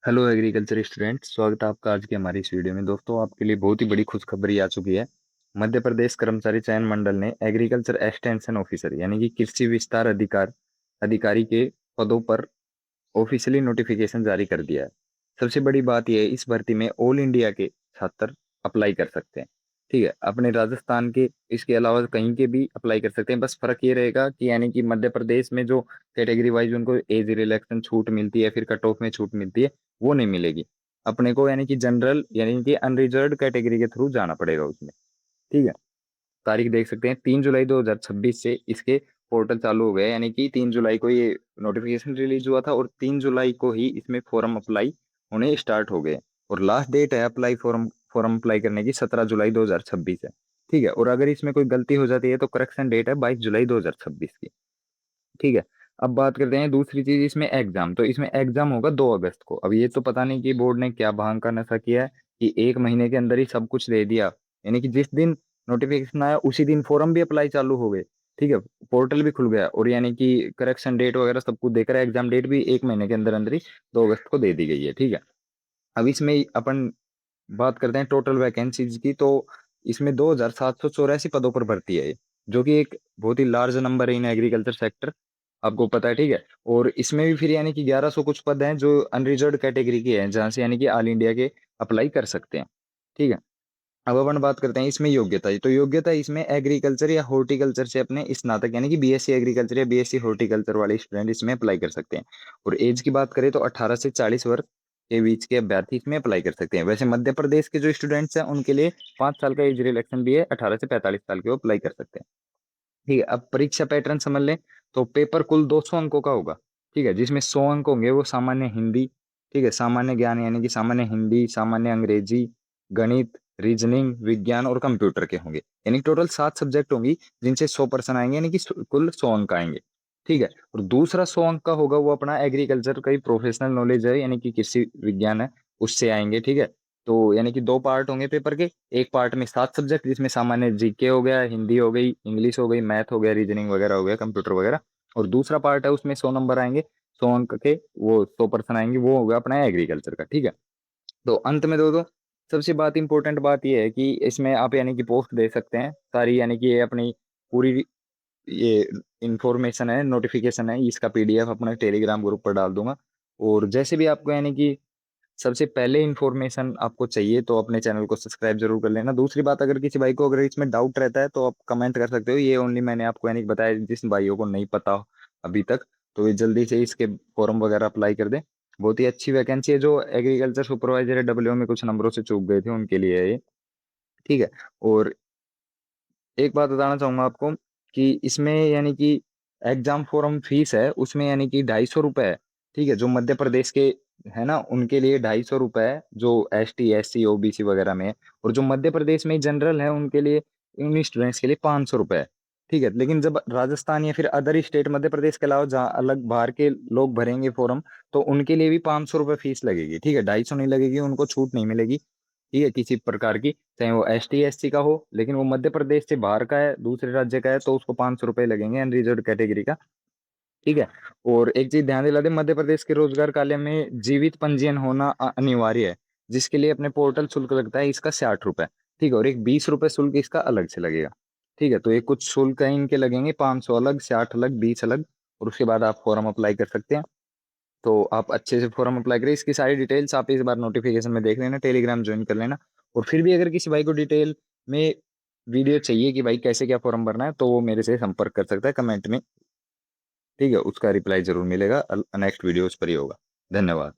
Hello agriculture student, स्वागत है आपका आज की हमारी इस वीडियो में। दोस्तों, आपके लिए बहुत ही बड़ी खुशखबरी आ चुकी है। मध्य प्रदेश कर्मचारी चयन मंडल ने एग्रीकल्चर एक्सटेंशन ऑफिसर यानी कि कृषि विस्तार अधिकारी के पदों पर ऑफिशियली नोटिफिकेशन जारी कर दिया है। सबसे बड़ी बात यह है, इस भर्ती में ऑल इंडिया के छात्र अप्लाई कर सकते हैं। ठीक है, अपने राजस्थान के इसके अलावा कहीं के भी अप्लाई कर सकते हैं। बस फर्क ये रहेगा कि यानी कि मध्य प्रदेश में जो कैटेगरी वाइज उनको एज रिलैक्सेशन छूट मिलती है, फिर कट ऑफ में छूट मिलती है, वो नहीं मिलेगी। अपने को यानी कि जनरल यानी कि अनरिजर्व कैटेगरी के थ्रू जाना पड़ेगा उसमें। ठीक है, तारीख देख सकते हैं 3 जुलाई 2026 से इसके पोर्टल चालू हो गए। यानी कि 3 जुलाई को ये नोटिफिकेशन रिलीज हुआ था और 3 जुलाई को ही इसमें फॉर्म अप्लाई होने स्टार्ट हो गए। और लास्ट डेट है अप्लाई फॉर्म फॉर्म अप्लाई करने की 17 जुलाई 2026 है। ठीक है, और अगर इसमें कोई गलती हो जाती है तो करेक्शन डेट है 22 जुलाई 2026 की। ठीक है, अब बात करते हैं दूसरी चीज, इसमें एग्जाम। तो इसमें एग्जाम होगा 2 अगस्त को। अब ये तो पता नहीं कि बोर्ड ने क्या भांग का नशा किया है कि एक महीने के अंदर ही सब कुछ दे दिया। यानी कि जिस दिन नोटिफिकेशन आया उसी दिन फॉर्म भी अप्लाई चालू हो गए। ठीक है, पोर्टल भी खुल गया और यानी कि करेक्शन डेट वगैरह सब कुछ देकर एग्जाम डेट भी एक महीने के अंदर अंदर ही 2 अगस्त को दे दी गई है। ठीक है, अब इसमें अपन बात करते हैं टोटल वैकेंसीज की। तो इसमें 2784 पदों पर भर्ती है ये, जो कि एक बहुत ही लार्ज नंबर है इन एग्रीकल्चर सेक्टर, आपको पता है। ठीक है, और इसमें भी फिर यानी कि 1100 कुछ पद हैं जो अनरिजर्व कैटेगरी के हैं, जहां से यानी कि ऑल इंडिया के अप्लाई कर सकते हैं। ठीक है, अब अपन बात करते हैं इसमें योग्यता। तो योग्यता इसमें एग्रीकल्चर या हॉर्टिकल्चर से अपने स्नातक यानी कि बीएससी एग्रीकल्चर या बीएससी हॉर्टिकल्चर वाले स्टूडेंट इसमें अप्लाई कर सकते हैं। और एज की बात करें तो 18 से 40 वर्ष के बीच के अभ्यर्थी इसमें अप्लाई कर सकते हैं। वैसे मध्य प्रदेश के जो स्टूडेंट्स हैं उनके लिए 5 साल का एज रिलैक्सेशन भी है, 18 से 45 साल के वो अप्लाई कर सकते हैं। ठीक है, अब परीक्षा पैटर्न समझ लें। तो पेपर कुल 200 अंकों का होगा। ठीक है, जिसमें 100 अंक होंगे वो सामान्य हिंदी, ठीक है, सामान्य ज्ञान यानी कि सामान्य हिंदी, सामान्य अंग्रेजी, गणित, रीजनिंग, विज्ञान और कंप्यूटर के होंगे। यानी टोटल 7 सब्जेक्ट होंगी जिनसे 100% आएंगे, यानी कि कुल 100 अंक आएंगे। ठीक है, और दूसरा 100 अंक का होगा वो अपना एग्रीकल्चर का ही प्रोफेशनल नॉलेज है यानी कि कृषि विज्ञान है, उससे आएंगे। ठीक है, तो यानी कि 2 पार्ट होंगे पेपर के। एक पार्ट में 7 सब्जेक्ट जिसमें सामान्य जीके हो गया, हिंदी हो गई, इंग्लिश हो गई, मैथ हो गया, रीजनिंग वगैरह हो गया, कंप्यूटर वगैरह। और दूसरा पार्ट है उसमें 100 नंबर आएंगे, 100 अंक के, वो 100% आएंगे, वो होगा अपना एग्रीकल्चर का। ठीक है, तो अंत में दो सबसे बात इंपॉर्टेंट बात ये है कि इसमें आप यानी कि पोस्ट दे सकते हैं सारी, यानी कि ये अपनी पूरी ये इंफॉर्मेशन है, नोटिफिकेशन है, इसका पीडीएफ अपने टेलीग्राम ग्रुप पर डाल दूंगा। और जैसे भी आपको यानी कि सबसे पहले इन्फॉर्मेशन आपको चाहिए तो अपने चैनल को सब्सक्राइब जरूर कर लेना। दूसरी बात, अगर किसी भाई को अगर इसमें डाउट रहता है तो आप कमेंट कर सकते हो। ये ओनली मैंने आपको यानी कि बताया, जिस भाइयों को नहीं पता अभी तक तो ये जल्दी से इसके फॉर्म वगैरह अप्लाई कर दें। बहुत ही अच्छी वैकेंसी है। जो एग्रीकल्चर सुपरवाइजर है डब्ल्यू में कुछ नंबरों से चूक गए थे उनके लिए है ये। ठीक है, और एक बात बताना चाहूंगा आपको कि इसमें यानी कि एग्जाम फॉर्म फीस है उसमें यानी कि 250 रुपये है। ठीक है, जो मध्य प्रदेश के है ना उनके लिए 250 रुपये है, जो ST SC OBC वगैरह में है। और जो मध्य प्रदेश में जनरल है उनके लिए, उन स्टूडेंट्स के लिए 500 रुपये है। ठीक है, लेकिन जब राजस्थान या फिर अदर स्टेट मध्य प्रदेश के अलावा जहाँ अलग बाहर के लोग भरेंगे फॉर्म, तो उनके लिए भी 500 रुपये फीस लगेगी। ठीक है, 250 नहीं लगेगी, उनको छूट नहीं मिलेगी। ठीक है, किसी प्रकार की, चाहे वो ST SC का हो, लेकिन वो मध्य प्रदेश से बाहर का है, दूसरे राज्य का है, तो उसको 500 रुपये लगेंगे अनरिजर्व कैटेगरी का। ठीक है, और एक चीज ध्यान दिला दे, मध्य प्रदेश के रोजगार कार्यालय में जीवित पंजीयन होना अनिवार्य है, जिसके लिए अपने पोर्टल शुल्क लगता है इसका 60 रुपये। ठीक है, और एक 20 रुपये शुल्क इसका अलग से लगेगा। ठीक है, तो ये कुछ शुल्क है इनके लगेंगे, 500 अलग, 60 अलग, 20 अलग। और उसके बाद आप फॉर्म अप्लाई कर सकते हैं। तो आप अच्छे से फॉर्म अप्लाई करें। इसकी सारी डिटेल्स आप इस बार नोटिफिकेशन में देख लेना, टेलीग्राम ज्वाइन कर लेना। और फिर भी अगर किसी भाई को डिटेल में वीडियो चाहिए कि भाई कैसे क्या फॉर्म भरना है, तो वो मेरे से संपर्क कर सकता है कमेंट में। ठीक है, उसका रिप्लाई जरूर मिलेगा। नेक्स्ट वीडियो उस पर ही होगा। धन्यवाद।